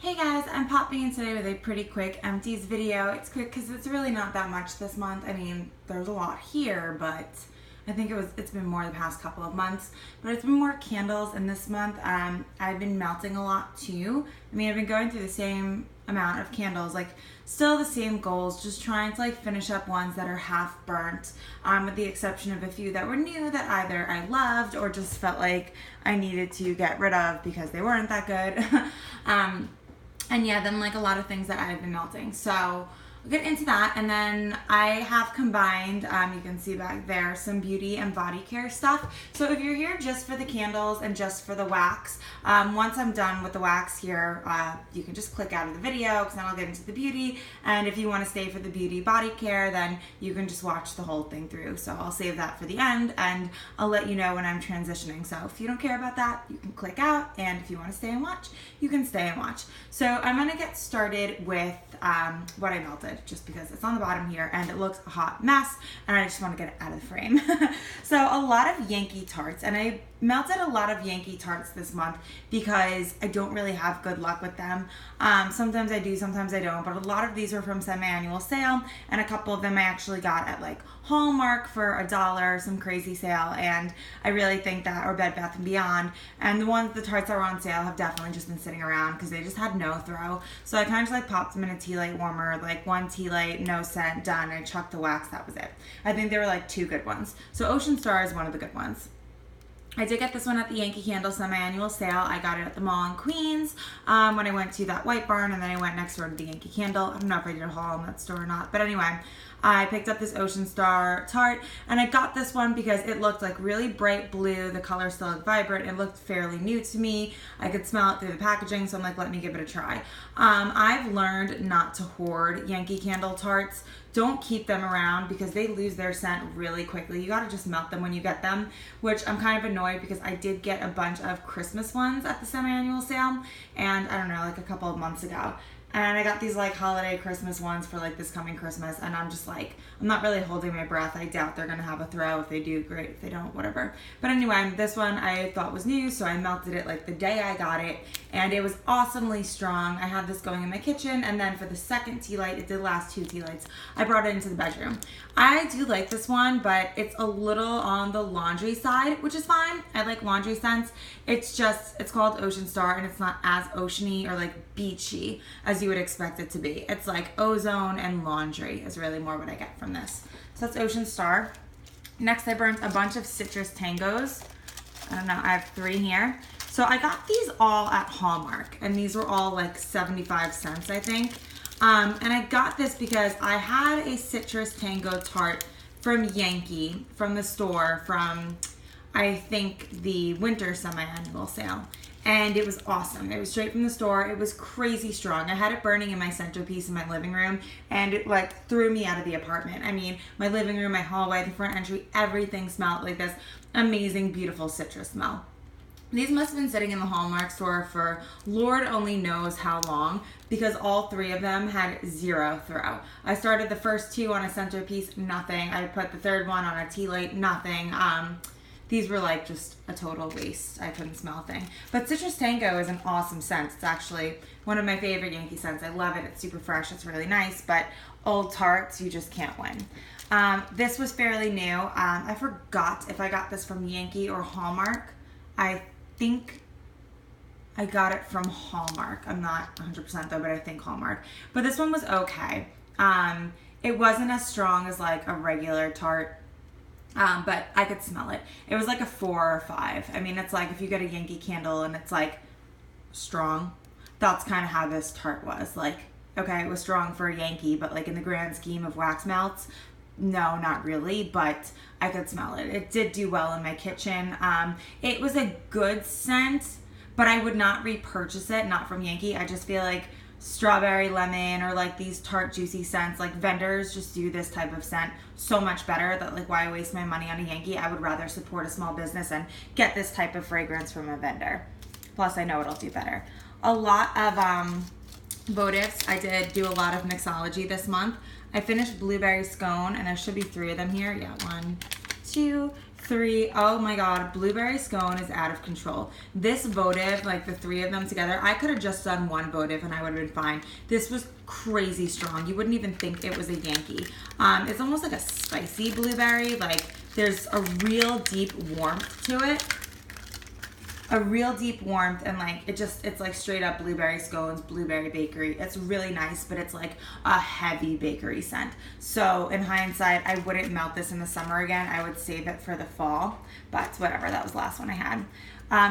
Hey guys, I'm popping in today with a pretty quick empties video. It's quick because it's really not that much this month. I mean, there's a lot here, but I think it's been more the past couple of months. But it's been more candles, and this month I've been melting a lot too. I mean, I've been going through the same amount of candles, like still the same goals, just trying to like finish up ones that are half burnt, with the exception of a few that were new that either I loved or just felt like I needed to get rid of because they weren't that good. And yeah, then like a lot of things that I've been melting. So we'll get into that. And then I have combined, you can see back there, some beauty and body care stuff. So if you're here just for the candles and just for the wax, once I'm done with the wax here, you can just click out of the video because then I'll get into the beauty. And if you want to stay for the beauty body care, then you can just watch the whole thing through. So I'll save that for the end and I'll let you know when I'm transitioning. So if you don't care about that, you can click out. And if you want to stay and watch, you can stay and watch. So I'm going to get started with what I melted, just because it's on the bottom here and it looks a hot mess and I just want to get it out of the frame. So a lot of Yankee tarts, and I melted a lot of Yankee tarts this month because I don't really have good luck with them. Sometimes I do, sometimes I don't, but a lot of these are from semi-annual sale, and a couple of them I actually got at like Hallmark for $1, some crazy sale, and I really think that, or Bed Bath & Beyond, and the tarts that were on sale have definitely just been sitting around because they just had no throw. So I kind of just like popped them in a tea light warmer, like one tea light, no scent, done. I chucked the wax, that was it. I think there were like two good ones. So Ocean Star is one of the good ones. I did get this one at the Yankee Candle semi-annual sale. I got it at the mall in Queens when I went to that White Barn, and then I went next door to the Yankee Candle. I don't know if I did a haul in that store or not, but anyway, I picked up this Ocean Star tart, and I got this one because it looked like really bright blue. The color still looked vibrant. It looked fairly new to me. I could smell it through the packaging, so I'm like, let me give it a try. I've learned not to hoard Yankee Candle tarts. Don't keep them around because they lose their scent really quickly. You gotta just melt them when you get them, which I'm kind of annoyed because I did get a bunch of Christmas ones at the semi-annual sale, and I don't know, like a couple of months ago. And I got these like holiday Christmas ones for like this coming Christmas, and I'm just like, I'm not really holding my breath. I doubt they're gonna have a throw. If they do, great. If they don't, whatever. But anyway, this one I thought was new, so I melted it like the day I got it, and it was awesomely strong. I had this going in my kitchen, and then for the second tea light, it did last 2 tea lights, I brought it into the bedroom. I do like this one, but it's a little on the laundry side, which is fine. I like laundry scents. It's called Ocean Star, and it's not as oceany or like beachy as you would expect it to be. It's like ozone and laundry is really more what I get from this. So that's Ocean Star. Next, I burnt a bunch of citrus tangos. I don't know, I have 3 here. So I got these all at Hallmark, and these were all like 75 cents, I think. And I got this because I had a citrus tango tart from Yankee, from the store, from I think the winter semi-annual sale. And it was awesome. It was straight from the store. It was crazy strong. I had it burning in my centerpiece in my living room, and it like threw me out of the apartment. I mean, my living room, my hallway, the front entry, everything smelled like this amazing, beautiful citrus smell. These must have been sitting in the Hallmark store for Lord only knows how long, because all 3 of them had 0 throw. I started the first 2 on a centerpiece, nothing. I put the 3rd one on a tea light, nothing. These were like just a total waste. I couldn't smell a thing. But Citrus Tango is an awesome scent. It's actually one of my favorite Yankee scents. I love it. It's super fresh. It's really nice. But old tarts, you just can't win. This was fairly new. I forgot if I got this from Yankee or Hallmark. I think I got it from Hallmark. I'm not 100% though, but I think Hallmark. But this one was okay. It wasn't as strong as like a regular tart. But I could smell it. It was like a 4 or 5. I mean, it's like if you get a Yankee candle and it's like strong, that's kind of how this tart was. Like, okay, it was strong for a Yankee, but like in the grand scheme of wax melts, no, not really, but I could smell it. It did do well in my kitchen. It was a good scent, but I would not repurchase it, not from Yankee. I just feel like strawberry lemon or like these tart juicy scents, like vendors just do this type of scent so much better that like why waste my money on a Yankee? I would rather support a small business and get this type of fragrance from a vendor. Plus I know it'll do better. A lot of votives. I did do a lot of mixology this month. I finished blueberry scone, and there should be 3 of them here. Yeah, 1, 2, 3, oh my god, blueberry scone is out of control. This votive, like the 3 of them together, I could have just done one votive and I would have been fine. This was crazy strong. You wouldn't even think it was a Yankee. It's almost like a spicy blueberry. Like there's a real deep warmth to it. A real deep warmth, and like it's like straight up blueberry scones, blueberry bakery. It's really nice, but it's like a heavy bakery scent. So in hindsight, I wouldn't melt this in the summer again. I would save it for the fall, but whatever, that was the last one I had.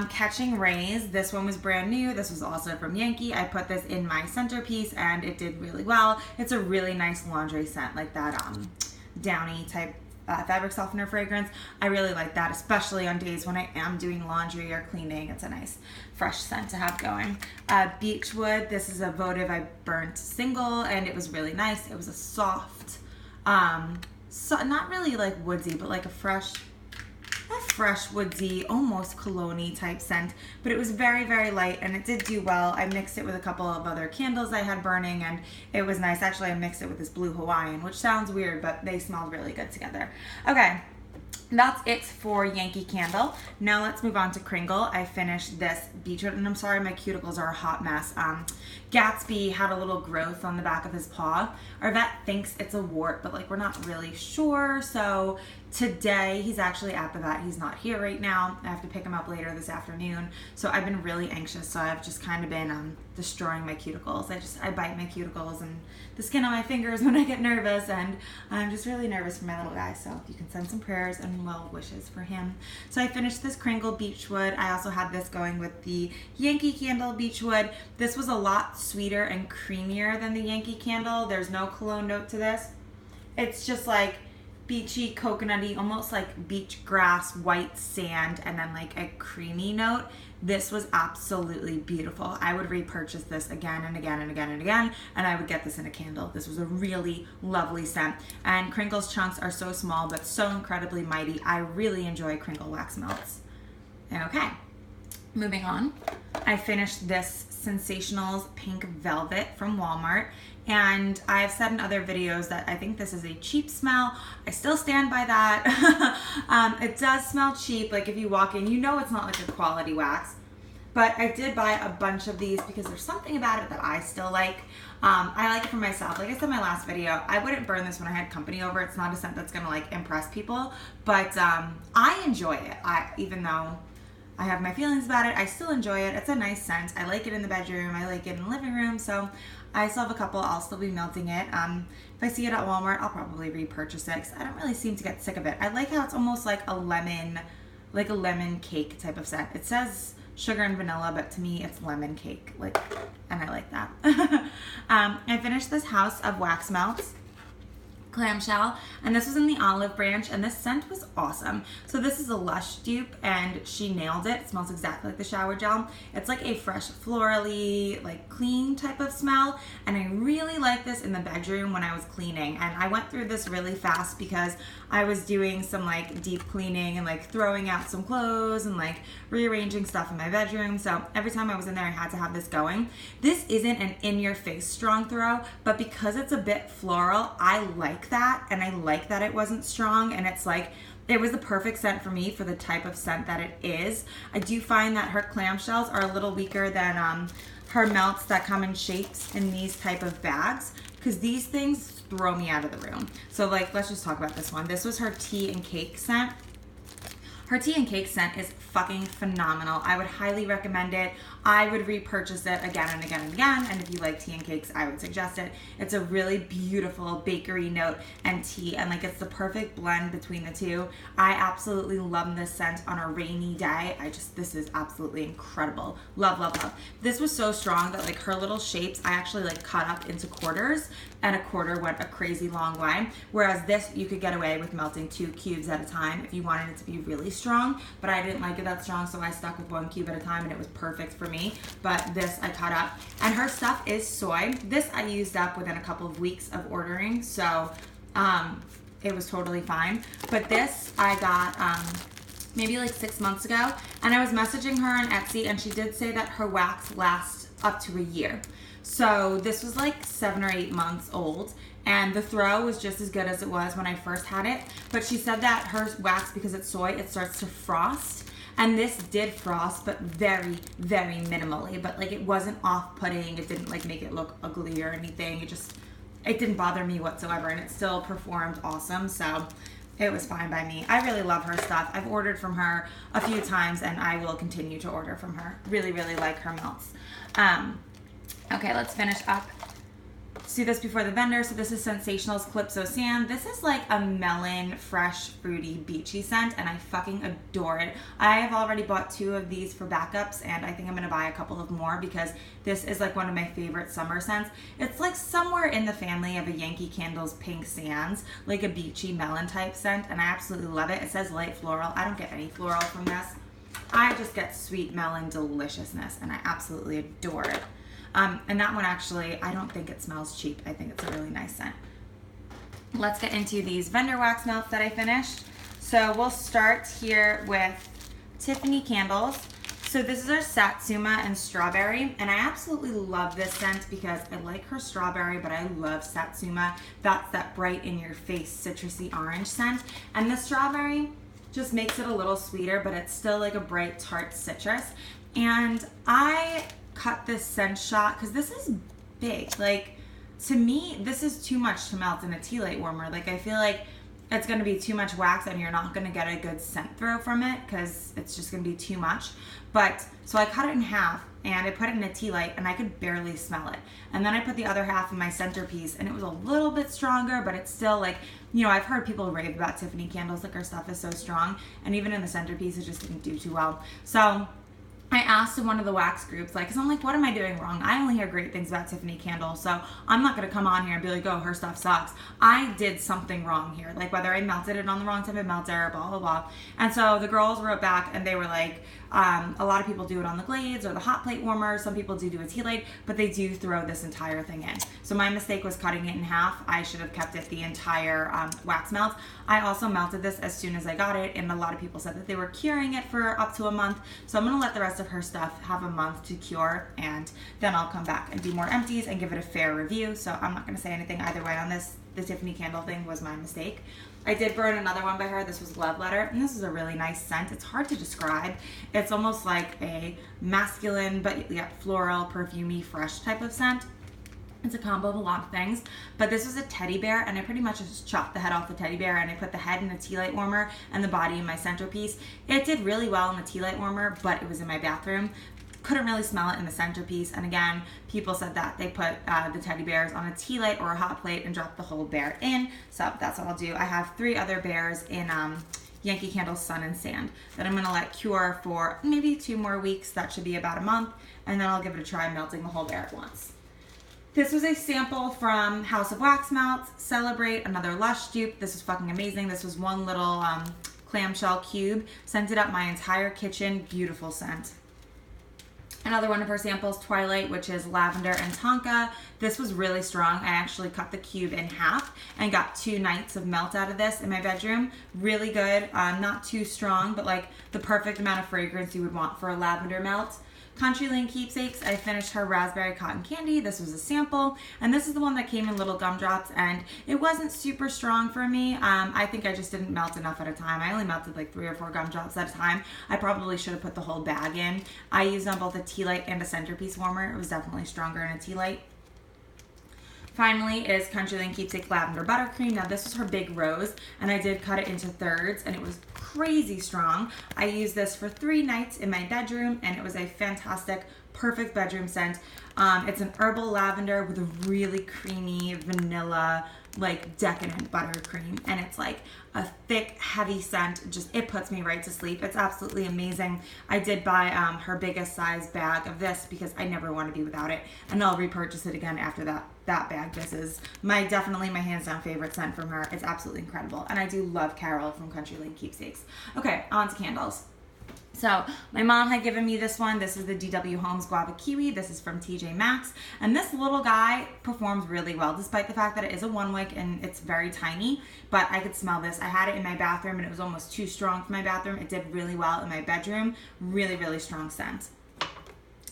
Catching Rays, this one was brand new. This was also from Yankee. I put this in my centerpiece and it did really well. It's a really nice laundry scent, like that downy type fabric softener fragrance. I really like that, especially on days when I am doing laundry or cleaning. It's a nice fresh scent to have going. Beechwood, this is a votive I burnt single and it was really nice. It was a soft, so not really like woodsy, but like a fresh woodsy, almost cologne-y type scent, but it was very, very light and it did do well. I mixed it with a couple of other candles I had burning and it was nice. Actually, I mixed it with this blue Hawaiian, which sounds weird, but they smelled really good together. Okay, that's it for Yankee Candle. Now let's move on to Kringle. I finished this Beechwood, and I'm sorry my cuticles are a hot mess. Gatsby had a little growth on the back of his paw. Our vet thinks it's a wart, but like we're not really sure. So today he's actually at the vet. He's not here right now. I have to pick him up later this afternoon. So I've been really anxious. So I've just kind of been destroying my cuticles. I bite my cuticles and the skin on my fingers when I get nervous, and I'm just really nervous for my little guy. So if you can send some prayers and well wishes for him. So I finished this Kringle Beechwood. I also had this going with the Yankee Candle Beechwood. This was a lot sweeter and creamier than the Yankee Candle. There's no cologne note to this. It's just like beachy, coconutty, almost like beach grass, white sand, and then like a creamy note. This was absolutely beautiful. I would repurchase this again and again and again and again, and I would get this in a candle. This was a really lovely scent. And Kringle's chunks are so small, but so incredibly mighty. I really enjoy Kringle wax melts. Okay, moving on. I finished this Sensationals Pink Velvet from Walmart. And I've said in other videos that I think this is a cheap smell. I still stand by that. It does smell cheap. Like if you walk in, you know it's not like a quality wax. But I did buy a bunch of these because there's something about it that I still like. I like it for myself. Like I said in my last video, I wouldn't burn this when I had company over. It's not a scent that's gonna like impress people. But I enjoy it. Even though I have my feelings about it, I still enjoy it. It's a nice scent. I like it in the bedroom. I like it in the living room. So I still have a couple. I'll still be melting it. If I see it at Walmart, I'll probably repurchase it because I don't really seem to get sick of it. I like how it's almost like a lemon cake type of scent. It says sugar and vanilla, but to me it's lemon cake. And I like that. I finished this House of Wax Melts clamshell, and this was in the olive branch, and this scent was awesome. So this is a Lush dupe, and she nailed it. It smells exactly like the shower gel. It's like a fresh florally, like clean type of smell, and I really like this in the bedroom when I was cleaning. And I went through this really fast because I was doing some like deep cleaning and like throwing out some clothes and like rearranging stuff in my bedroom. So every time I was in there, I had to have this going. This isn't an in-your-face strong throw, but because it's a bit floral, I like that, and I like that it wasn't strong, and it's like it was the perfect scent for me for the type of scent that it is. I do find that her clamshells are a little weaker than her melts that come in shapes in these type of bags, because these things throw me out of the room. So like, let's just talk about this one. This was her tea and cake scent. Her tea and cake scent is fucking phenomenal. I would highly recommend it. I would repurchase it again and again and again. And if you like tea and cakes, I would suggest it. It's a really beautiful bakery note and tea, and like it's the perfect blend between the two. I absolutely love this scent on a rainy day. This is absolutely incredible. Love, love, love. This was so strong that like her little shapes, I actually like cut up into quarters, and a quarter went a crazy long way. Whereas this, you could get away with melting 2 cubes at a time if you wanted it to be really strong, but I didn't like it that strong, so I stuck with 1 cube at a time, and it was perfect for me. But this I cut up, and her stuff is soy. This I used up within a couple of weeks of ordering, so it was totally fine. But this I got maybe like 6 months ago, and I was messaging her on Etsy, and she did say that her wax lasts up to a year. So this was like 7 or 8 months old, and the throw was just as good as it was when I first had it. But she said that her wax, because it's soy, it starts to frost. And this did frost, but very, very minimally. But like, it wasn't off-putting. It didn't like make it look ugly or anything. It didn't bother me whatsoever, and it still performed awesome. So it was fine by me. I really love her stuff. I've ordered from her a few times, and I will continue to order from her. Really, really like her melts. Okay, let's finish up. Let's do this before the vendor. So this is Sensational's Calypso Sand. This is like a melon, fresh, fruity, beachy scent, and I fucking adore it. I have already bought 2 of these for backups, and I think I'm gonna buy a couple of more because this is like one of my favorite summer scents. It's like somewhere in the family of a Yankee Candles Pink Sands, like a beachy melon type scent, and I absolutely love it. It says light floral. I don't get any floral from this. I just get sweet melon deliciousness, and I absolutely adore it. And that one actually, I don't think it smells cheap. I think it's a really nice scent. Let's get into these vendor wax melts that I finished. So we'll start here with Tiffany Candles. So this is our Satsuma and Strawberry, and I absolutely love this scent because I like her strawberry, but I love Satsuma. That's that bright in your face citrusy orange scent. And the strawberry just makes it a little sweeter, but it's still like a bright tart citrus. And I cut this scent shot because this is big. Like, to me, this is too much to melt in a tea light warmer. Like, I feel like it's going to be too much wax and you're not going to get a good scent throw from it because it's just going to be too much. But so I cut it in half and I put it in a tea light and I could barely smell it. And then I put the other half in my centerpiece and it was a little bit stronger, but it's still like, you know, I've heard people rave about Tiffany Candles, like her stuff is so strong, and even in the centerpiece it just didn't do too well. So I asked in one of the wax groups, like, because I'm like, what am I doing wrong? I only hear great things about Tiffany Candles, so I'm not going to come on here and be like, oh, her stuff sucks. I did something wrong here, like whether I melted it on the wrong type of melter, blah, blah, blah. And so the girls wrote back and they were like, a lot of people do it on the glades or the hot plate warmer. Some people do a tea light, but they do throw this entire thing in. So my mistake was cutting it in half. I should have kept it the entire wax melt. I also melted this as soon as I got it, and a lot of people said that they were curing it for up to a month. So I'm gonna let the rest of her stuff have a month to cure, and then I'll come back and do more empties and give it a fair review. So I'm not gonna say anything either way on this. The Tiffany Candle thing was my mistake. I did burn another one by her. This was Love Letter, and this is a really nice scent. It's hard to describe. It's almost like a masculine, but yet floral, perfumey, fresh type of scent. It's a combo of a lot of things, but this was a teddy bear, and I pretty much just chopped the head off the teddy bear, and I put the head in a tea light warmer and the body in my centerpiece. It did really well in the tea light warmer, but it was in my bathroom. Couldn't really smell it in the centerpiece, and again, people said that they put the teddy bears on a tea light or a hot plate and dropped the whole bear in, so that's what I'll do. I have 3 other bears in Yankee Candle Sun and Sand that I'm gonna let cure for maybe 2 more weeks. That should be about a month, and then I'll give it a try melting the whole bear at once. This was a sample from House of Wax Melts, Celebrate, another Lush dupe. This was fucking amazing. This was one little clamshell cube, scented up my entire kitchen, beautiful scent. Another one of her samples, Twilight, which is lavender and tonka. This was really strong. I actually cut the cube in half and got 2 nights of melt out of this in my bedroom. Really good, not too strong, but like the perfect amount of fragrance you would want for a lavender melt. Country Lane Keepsakes, I finished her Raspberry Cotton Candy. This was a sample, and this is the one that came in little gumdrops, and it wasn't super strong for me. I think I just didn't melt enough at a time. I only melted like 3 or 4 gumdrops at a time. I probably should have put the whole bag in. I used on both a tea light and a centerpiece warmer. It was definitely stronger in a tea light. Finally is Country Lane Keepsake Lavender Buttercream. Now this was her big rose, and I did cut it into thirds, and it was crazy strong. I used this for 3 nights in my bedroom, and it was a fantastic, perfect bedroom scent. It's an herbal lavender with a really creamy vanilla, like decadent buttercream, and it's like a thick, heavy scent. Just, it puts me right to sleep. It's absolutely amazing. I did buy her biggest size bag of this because I never want to be without it, and I'll repurchase it again after that bag. This is definitely my hands down favorite scent from her. It's absolutely incredible, and I do love Carol from Country Lane Keepsakes. Okay, on to candles. So my mom had given me this one. This is the DW Homes Guava Kiwi. This is from TJ Maxx. And this little guy performs really well, despite the fact that it is a 1 wick and it's very tiny, but I could smell this. I had it in my bathroom and it was almost too strong for my bathroom. It did really well in my bedroom. Really, really strong scent.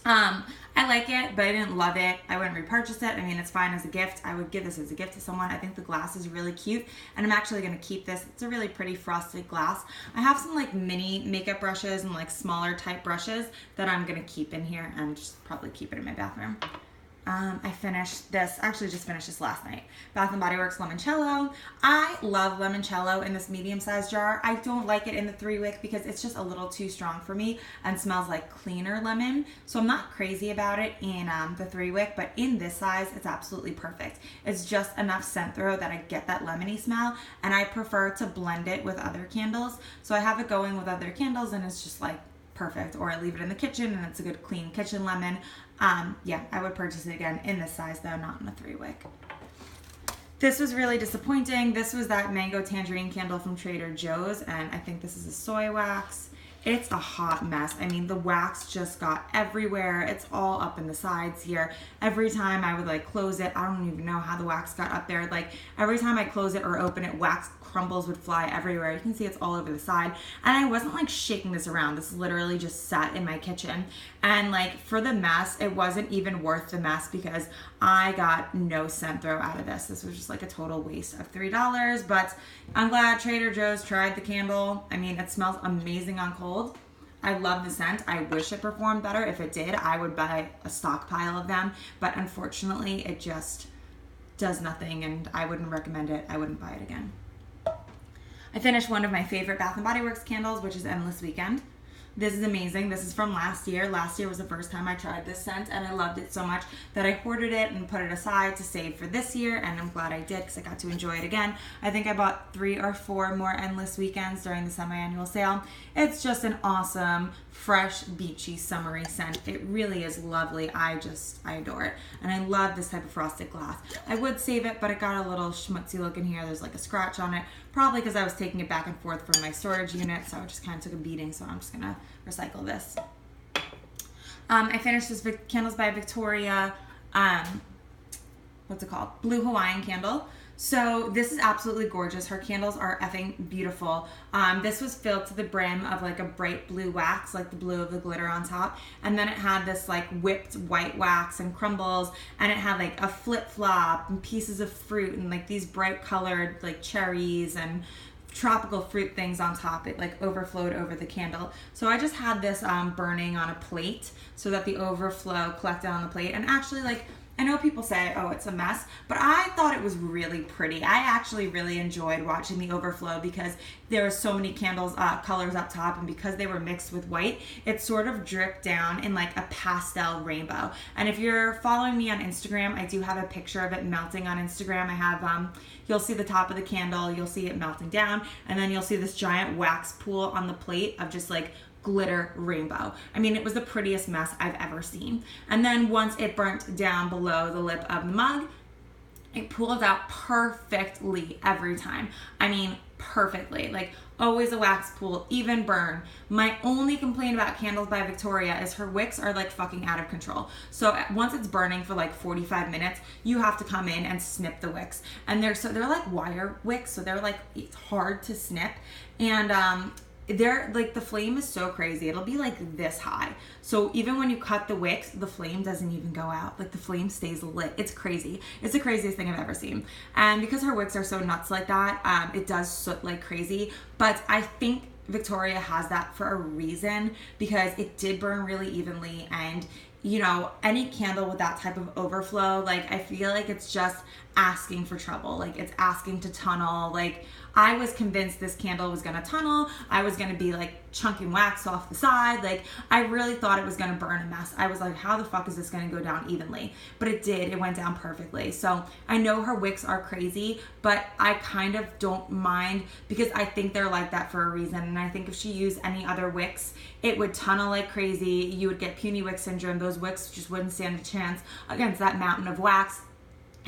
I like it, but I didn't love it. I wouldn't repurchase it. I mean, it's fine as a gift. I would give this as a gift to someone. I think the glass is really cute, and I'm actually going to keep this. It's a really pretty frosted glass. I have some like mini makeup brushes and like smaller type brushes that I'm going to keep in here and just probably keep it in my bathroom. I finished this, actually just finished this last night. Bath & Body Works Lemoncello. I love Lemoncello in this medium-sized jar. I don't like it in the 3-wick because it's just a little too strong for me and smells like cleaner lemon. So I'm not crazy about it in the 3-wick, but in this size, it's absolutely perfect. It's just enough scent throw that I get that lemony smell, and I prefer to blend it with other candles. So I have it going with other candles, and it's just like perfect. Or I leave it in the kitchen, and it's a good clean kitchen lemon. Yeah, I would purchase it again in this size though, not in a 3-wick. This was really disappointing. This was that mango tangerine candle from Trader Joe's, and I think this is a soy wax. It's a hot mess. I mean, the wax just got everywhere. It's all up in the sides here. Every time I would like close it, I don't even know how the wax got up there. Like every time I close it or open it, wax crumbles would fly everywhere. You can see it's all over the side. And I wasn't like shaking this around. This literally just sat in my kitchen. And like for the mess, it wasn't even worth the mess because I got no scent throw out of this. This was just like a total waste of $3, but I'm glad Trader Joe's tried the candle. I mean, it smells amazing on cold. I love the scent. I wish it performed better. If it did, I would buy a stockpile of them, but unfortunately it just does nothing, and I wouldn't recommend it. I wouldn't buy it again. I finished one of my favorite Bath & Body Works candles, which is Endless Weekend. This is amazing. This is from last year. Last year was the first time I tried this scent, and I loved it so much that I hoarded it and put it aside to save for this year, and I'm glad I did because I got to enjoy it again. I think I bought 3 or 4 more Endless Weekends during the semi-annual sale. It's just an awesome, fresh, beachy, summery scent. It really is lovely. I adore it. And I love this type of frosted glass. I would save it, but it got a little schmutzy look in here. There's like a scratch on it, probably because I was taking it back and forth from my storage unit, so it just kind of took a beating, so I'm just gonna recycle this. I finished this Candles by Victoria, what's it called? Blue Hawaiian candle. So this is absolutely gorgeous. Her candles are effing beautiful. This was filled to the brim of like a bright blue wax, like the blue of the glitter on top. And then it had this like whipped white wax and crumbles, and it had like a flip-flop and pieces of fruit and like these bright colored like cherries and tropical fruit things on top. It like overflowed over the candle. So I just had this burning on a plate so that the overflow collected on the plate. And actually, like, I know people say, oh, it's a mess, but I thought it was really pretty. I actually really enjoyed watching the overflow because there were so many candles, colors up top, and because they were mixed with white, it sort of dripped down in like a pastel rainbow. And if you're following me on Instagram, I do have a picture of it melting on Instagram. I have, you'll see the top of the candle, you'll see it melting down, and then you'll see this giant wax pool on the plate of just like glitter rainbow. I mean, it was the prettiest mess I've ever seen. And then once it burnt down below the lip of the mug, it pooled out perfectly every time. I mean, perfectly. Like, always a wax pool, even burn. My only complaint about Candles by Victoria is her wicks are like fucking out of control. So once it's burning for like 45 minutes, you have to come in and snip the wicks. And they're like wire wicks, so they're like, it's hard to snip. And they're like, the flame is so crazy. It'll be like this high. So even when you cut the wicks, the flame doesn't even go out. Like the flame stays lit. It's crazy. It's the craziest thing I've ever seen. And because her wicks are so nuts like that, it does soot like crazy. But I think Victoria has that for a reason, because it did burn really evenly. And you know, any candle with that type of overflow, like, I feel like it's just asking for trouble. Like, it's asking to tunnel. Like, I was convinced this candle was gonna tunnel. I was gonna be like chunking wax off the side. Like, I really thought it was gonna burn a mess. I was like, how the fuck is this gonna go down evenly? But it did. It went down perfectly. So I know her wicks are crazy, but I kind of don't mind because I think they're like that for a reason. And I think if she used any other wicks, it would tunnel like crazy. You would get puny wick syndrome. Those wicks just wouldn't stand a chance against that mountain of wax.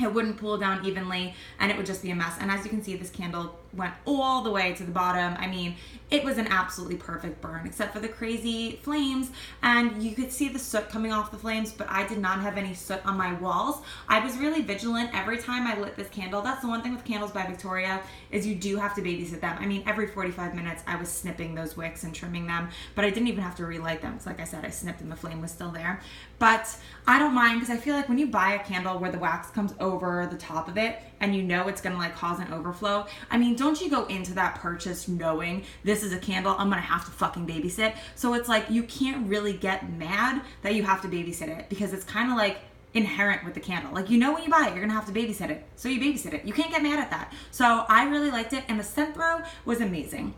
It wouldn't pool down evenly, and it would just be a mess. And as you can see, this candle went all the way to the bottom. I mean, it was an absolutely perfect burn, except for the crazy flames, and you could see the soot coming off the flames, but I did not have any soot on my walls. I was really vigilant every time I lit this candle. That's the one thing with Candles by Victoria, is you do have to babysit them. I mean, every 45 minutes I was snipping those wicks and trimming them, but I didn't even have to relight them. It's like I said, I snipped and the flame was still there. But I don't mind, because I feel like when you buy a candle where the wax comes over the top of it and you know it's gonna like cause an overflow, I mean, don't you go into that purchase knowing this is a candle I'm gonna have to fucking babysit? So it's like you can't really get mad that you have to babysit it, because it's kind of like inherent with the candle. Like, you know, when you buy it, you're gonna have to babysit it, so you babysit it. You can't get mad at that. So I really liked it, and the scent throw was amazing.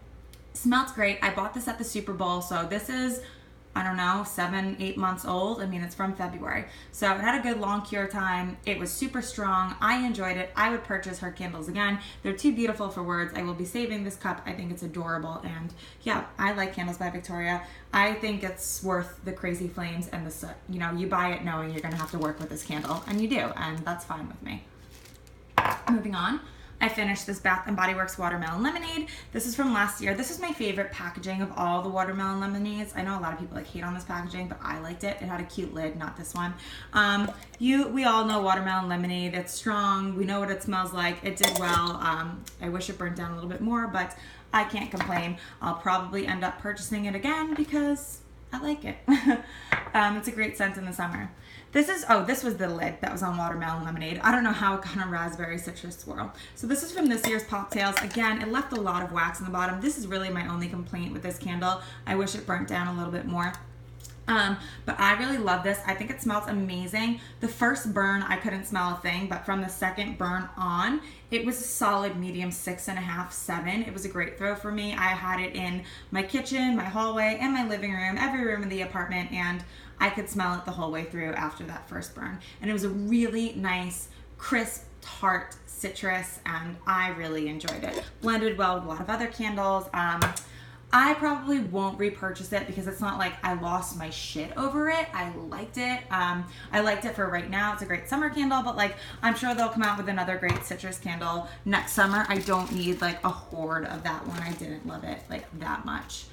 Smelled great. I bought this at the Super Bowl, so this is, I don't know, 7-8 months old. I mean, it's from February. So it had a good long cure time. It was super strong. I enjoyed it. I would purchase her candles again. They're too beautiful for words. I will be saving this cup. I think it's adorable. And yeah, I like Candles by Victoria. I think it's worth the crazy flames and the soot. You know, you buy it knowing you're going to have to work with this candle, and you do, and that's fine with me. Moving on. I finished this Bath & Body Works Watermelon Lemonade. This is from last year. This is my favorite packaging of all the watermelon lemonades. I know a lot of people like hate on this packaging, but I liked it. It had a cute lid, not this one. We all know watermelon lemonade. It's strong. We know what it smells like. It did well. I wish it burnt down a little bit more, but I can't complain. I'll probably end up purchasing it again because I like it. It's a great scent in the summer. This was the lid that was on watermelon lemonade. I don't know how it got a raspberry citrus swirl. So this is from this year's Pop Tails. Again, it left a lot of wax in the bottom. This is really my only complaint with this candle. I wish it burnt down a little bit more. But I really love this. I think it smells amazing. The first burn, I couldn't smell a thing, but from the second burn on, it was a solid medium 6.5, 7. It was a great throw for me. I had it in my kitchen, my hallway, and my living room, every room in the apartment, and I could smell it the whole way through after that first burn. And it was a really nice, crisp, tart citrus, and I really enjoyed it. Blended well with a lot of other candles. I probably won't repurchase it because it's not like I lost my shit over it. I liked it. I liked it for right now. It's a great summer candle, but like I'm sure they'll come out with another great citrus candle next summer. I don't need like a hoard of that one. I didn't love it like that much.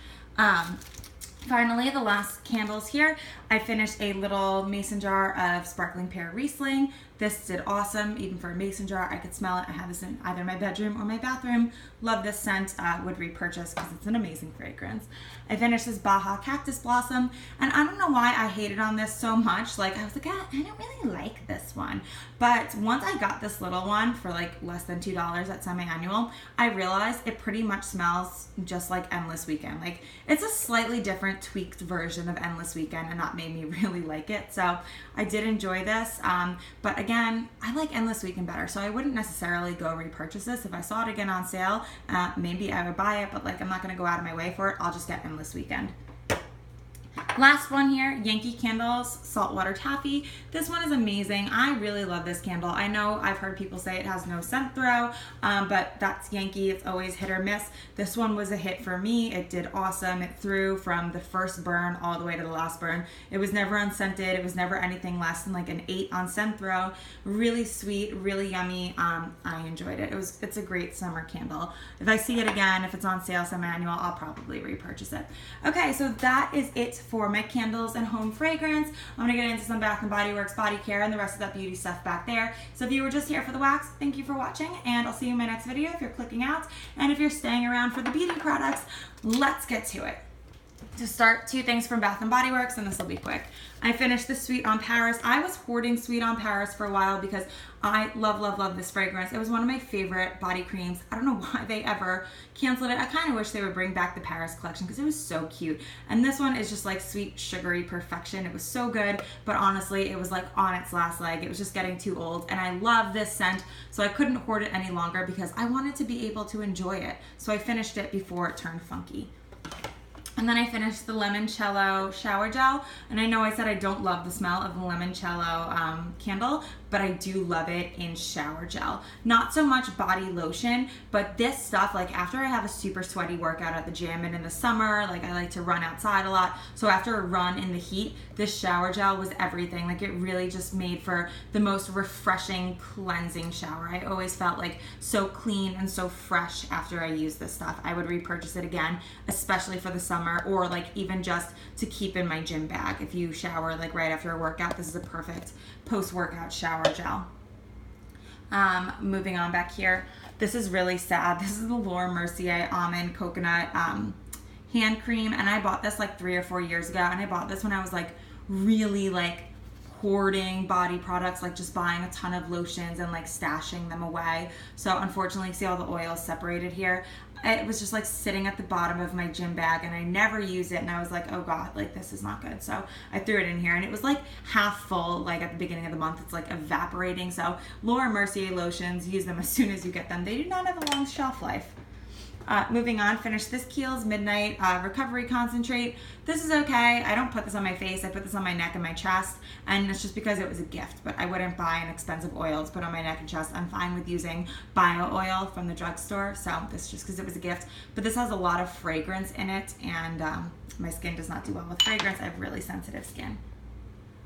Finally, the last candles here, I finished a little mason jar of sparkling pear Riesling. This did awesome, even for a mason jar. I could smell it. I have this in either my bedroom or my bathroom. Love this scent, would repurchase because it's an amazing fragrance. I finished this Baja Cactus Blossom, and I don't know why I hated on this so much. Like, I was like, I don't really like this one. But once I got this little one for like less than $2 at semi-annual, I realized it pretty much smells just like Endless Weekend. Like, it's a slightly different tweaked version of Endless Weekend, and that made me really like it. So I did enjoy this, but again, I like Endless Weekend better, so I wouldn't necessarily go repurchase this. If I saw it again on sale, maybe I would buy it, but like I'm not going to go out of my way for it. I'll just get Endless Weekend. Last one here, Yankee Candles Saltwater Taffy. This one is amazing. I really love this candle. I know I've heard people say it has no scent throw, but that's Yankee. It's always hit or miss. This one was a hit for me. It did awesome. It threw from the first burn all the way to the last burn. It was never unscented. It was never anything less than like an 8 on scent throw. Really sweet, really yummy. I enjoyed it. It's a great summer candle. If I see it again, if it's on sale semi-annual, I'll probably repurchase it. Okay, so that is it for my candles and home fragrance. I'm gonna get into some Bath & Body Works body care and the rest of that beauty stuff back there. So if you were just here for the wax, thank you for watching, and I'll see you in my next video if you're clicking out. And if you're staying around for the beauty products, let's get to it. To start, 2 things from Bath & Body Works, and this will be quick. I finished the Sweet on Paris. I was hoarding Sweet on Paris for a while because I love this fragrance. It was one of my favorite body creams. I don't know why they ever canceled it. I kind of wish they would bring back the Paris collection because it was so cute. And this one is just like sweet, sugary perfection. It was so good, but honestly, it was like on its last leg. It was just getting too old, and I love this scent, so I couldn't hoard it any longer because I wanted to be able to enjoy it. So I finished it before it turned funky. And then I finished the Lemoncello shower gel. And I know I said I don't love the smell of the Lemoncello candle, but I do love it in shower gel. Not so much body lotion, but this stuff, like after I have a super sweaty workout at the gym and in the summer, like I like to run outside a lot. So after a run in the heat, this shower gel was everything. Like it really just made for the most refreshing, cleansing shower. I always felt like so clean and so fresh after I used this stuff. I would repurchase it again, especially for the summer, or like even just to keep in my gym bag. If you shower like right after a workout, this is a perfect post-workout shower gel. Moving on back here, this is really sad. This is the Laura Mercier Almond Coconut hand cream, and I bought this like 3 or 4 years ago, and I bought this when I was like really like hoarding body products, like just buying a ton of lotions and like stashing them away. So unfortunately, see all the oils separated here? It was just like sitting at the bottom of my gym bag, and I never used it, and I was like, oh god, like this is not good. So I threw it in here, and it was like half full. Like at the beginning of the month, it's like evaporating. So Laura Mercier lotions, use them as soon as you get them. They do not have a long shelf life. Moving on, finish this Keel's Midnight Recovery Concentrate. This is okay. I don't put this on my face. I put this on my neck and my chest, and it's just because it was a gift, but I wouldn't buy an expensive oil to put on my neck and chest. I'm fine with using bio oil from the drugstore, so this is just because it was a gift. But this has a lot of fragrance in it, and my skin does not do well with fragrance. I have really sensitive skin.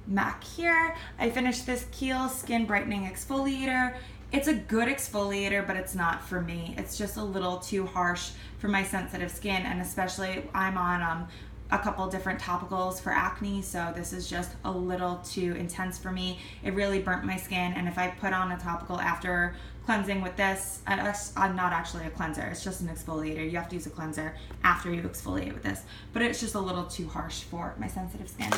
Back here, I finished this Keel Skin Brightening Exfoliator. It's a good exfoliator, but it's not for me. It's just a little too harsh for my sensitive skin, and especially I'm on a couple different topicals for acne, so this is just a little too intense for me. It really burnt my skin, and if I put on a topical after cleansing with this, I'm not actually a cleanser, it's just an exfoliator. You have to use a cleanser after you exfoliate with this, but it's just a little too harsh for my sensitive skin.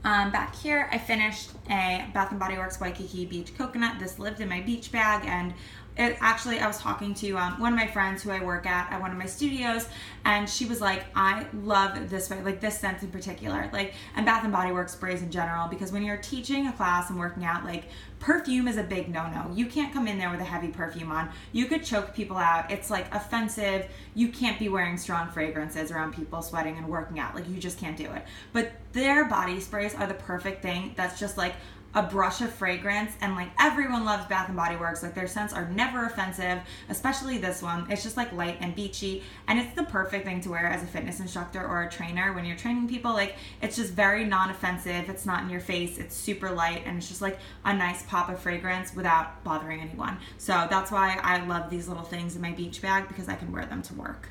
Back here, I finished a Bath & Body Works Waikiki Beach Coconut. This lived in my beach bag, and it actually, I was talking to one of my friends who I work at one of my studios, and she was like, I love this, like this scent in particular, like, and Bath & Body Works sprays in general, because when you're teaching a class and working out, like, perfume is a big no-no. You can't come in there with a heavy perfume on. You could choke people out. It's like offensive. You can't be wearing strong fragrances around people sweating and working out. Like, you just can't do it. But their body sprays are the perfect thing. That's just like a brush of fragrance, and like everyone loves Bath & Body Works. Like their scents are never offensive, especially this one. It's just like light and beachy, and it's the perfect thing to wear as a fitness instructor or a trainer when you're training people. Like it's just very non-offensive. It's not in your face. It's super light, and it's just like a nice pop of fragrance without bothering anyone. So that's why I love these little things in my beach bag, because I can wear them to work.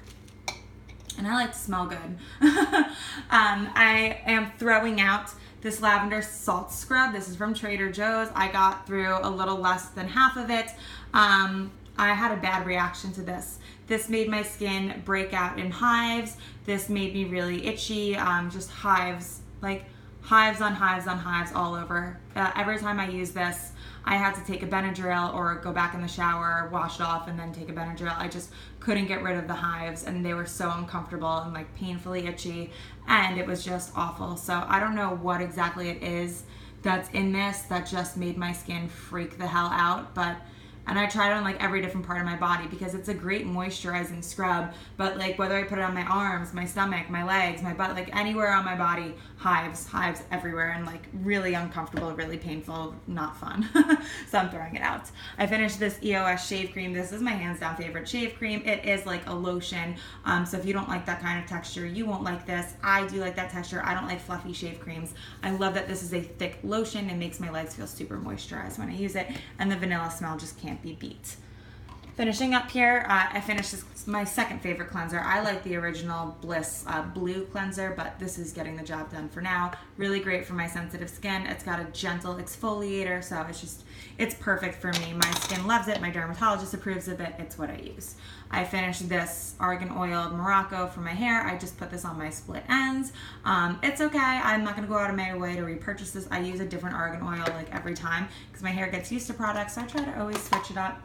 And I like to smell good. I am throwing out this lavender salt scrub. This is from Trader Joe's. I got through a little less than half of it. I had a bad reaction to this. This made my skin break out in hives. This made me really itchy, just hives, like hives on hives on hives all over. Every time I use this, I had to take a Benadryl or go back in the shower, wash it off, and then take a Benadryl. I just couldn't get rid of the hives, and they were so uncomfortable and like painfully itchy, and it was just awful. So I don't know what exactly it is that's in this that just made my skin freak the hell out, and I tried it on like every different part of my body, because it's a great moisturizing scrub, but like whether I put it on my arms, my stomach, my legs, my butt, like anywhere on my body, hives everywhere, and like really uncomfortable, really painful, not fun. So I'm throwing it out. I finished this EOS shave cream. This is my hands down favorite shave cream. It is like a lotion, so if you don't like that kind of texture, you won't like this. I do like that texture. I don't like fluffy shave creams. I love that this is a thick lotion. It makes my legs feel super moisturized when I use it, and the vanilla smell just can't be beat. Finishing up here, I finished this, my second favorite cleanser. I like the original Bliss blue cleanser, but this is getting the job done for now. Really great for my sensitive skin. It's got a gentle exfoliator, so it's perfect for me. My skin loves it. My dermatologist approves of it. It's what I use. I finished this Argan Oil Morocco for my hair. I just put this on my split ends. It's okay. I'm not going to go out of my way to repurchase this. I use a different argan oil like every time, because my hair gets used to products, so I try to always switch it up.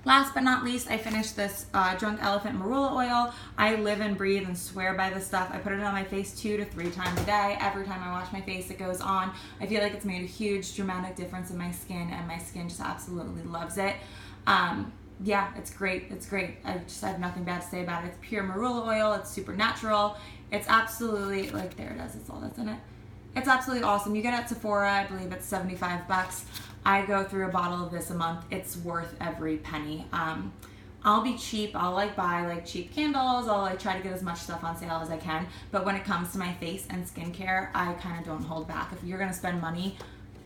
Last but not least, I finished this Drunk Elephant Marula Oil. I live and breathe and swear by this stuff. I put it on my face 2 to 3 times a day. Every time I wash my face, it goes on. I feel like it's made a huge dramatic difference in my skin, and my skin just absolutely loves it. yeah, it's great. It's great. I have nothing bad to say about it. It's pure Marula oil. It's super natural. It's absolutely, like, there it is. It's all that's in it. It's absolutely awesome. You get it at Sephora. I believe it's 75 bucks. I go through a bottle of this a month. It's worth every penny. I'll be cheap. I'll like buy like cheap candles. I'll like try to get as much stuff on sale as I can. But when it comes to my face and skincare, I kind of don't hold back. If you're gonna spend money,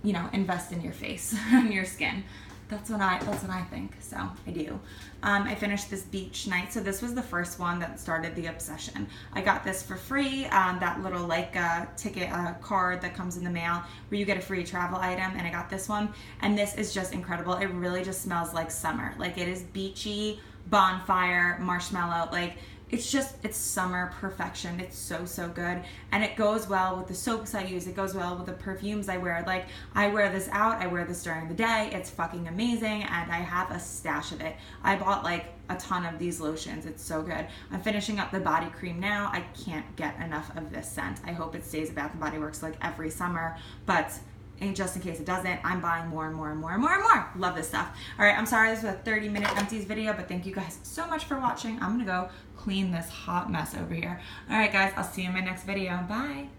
you know, invest in your face and your skin. That's what I think. So I do. I finished this beach night. So this was the first one that started the obsession. I got this for free. That little like ticket card that comes in the mail where you get a free travel item, and I got this one. And this is just incredible. It really just smells like summer. Like it is beachy, bonfire, marshmallow. Like it's summer perfection. It's so, so good. And it goes well with the soaps I use. It goes well with the perfumes I wear. Like I wear this out. I wear this during the day. It's fucking amazing. And I have a stash of it. I bought like a ton of these lotions. It's so good. I'm finishing up the body cream now. I can't get enough of this scent. I hope it stays at Bath & Body Works like every summer, but and just in case it doesn't, I'm buying more and more and more and more and more. Love this stuff. All right, I'm sorry this was a 30-minute empties video, but thank you guys so much for watching. I'm gonna go clean this hot mess over here. All right, guys, I'll see you in my next video. Bye.